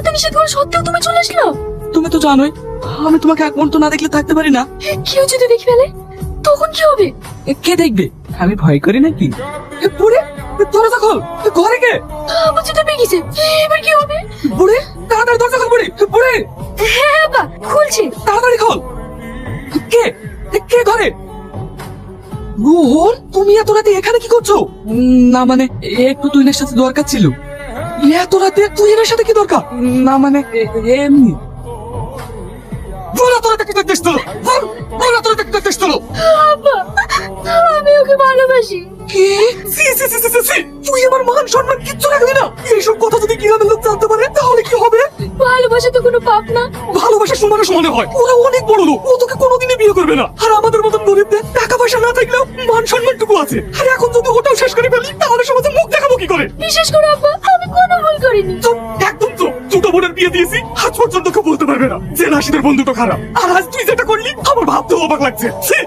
এত নিষেধ করা সত্ত্বেও তুমি চলে আসলো? তুমি তো জানোই আমি তোমাকে এক মুহূর্ত না দেখলে থাকতে পারি না। কেউ যদি দেখে ফেলে তখন কি হবে? কে দেখবে? আমি ভয় করি নাকি? বুড়ে, দরজা খোল। ঘরে কে? আমার জুতো পেয়ে গেছে, এবার কি হবে? বুড়ে, তাড়াতাড়ি দরজা খোল। বুড়ে, বুড়ে, হ্যাঁ আব্বা, খুলছে। তাড়াতাড়ি খোল। কে? কে ঘরে? রোহন, তুমি এত রাতে এখানে কি করছো? না মানে একটু তুইনের সাথে দরকার ছিল। এত রাতে তুইনের সাথে কি দরকার? না মানে এমনি। বল এত রাতে কি করতেছ তোর? বল এত রাতে কি করতেছ তোর? আব্বা, আমি ওকে ভালোবাসি। কি? সি সি সি সি সি, তুই আমার মান সম্মান কিচ্ছু রাখবি না। এইসব কথা যদি গ্রামের লোক জানতে পারে তাহলে কি হবে? ভালোবাসা তো কোনো পাপ না। ভালোবাসা সমানে সমানে হয়। ওরা অনেক বড় লোক, ও তোকে কোনোদিনই বিয়ে করবে না। আর আমাদের মতন গরিবদের টাকা পয়সা না থাকলেও মান সম্মানটুকু আছে। আর এখন যদি ওটাও শেষ করে ফেলি তাহলে সমাজে মুখ দেখাবো কি করে? বিশেষ করে আব্বা, আমি কোনো ভুল করিনি। চুপ, একদম চুপ। দুটো বোনের বিয়ে দিয়েছি, আজ পর্যন্ত কেউ বলতে পারবে না যে রাশিদের বন্ধুটা খারাপ। আর আজ তুই যেটা করলি আমার ভাবতেও অবাক লাগছে। ছি!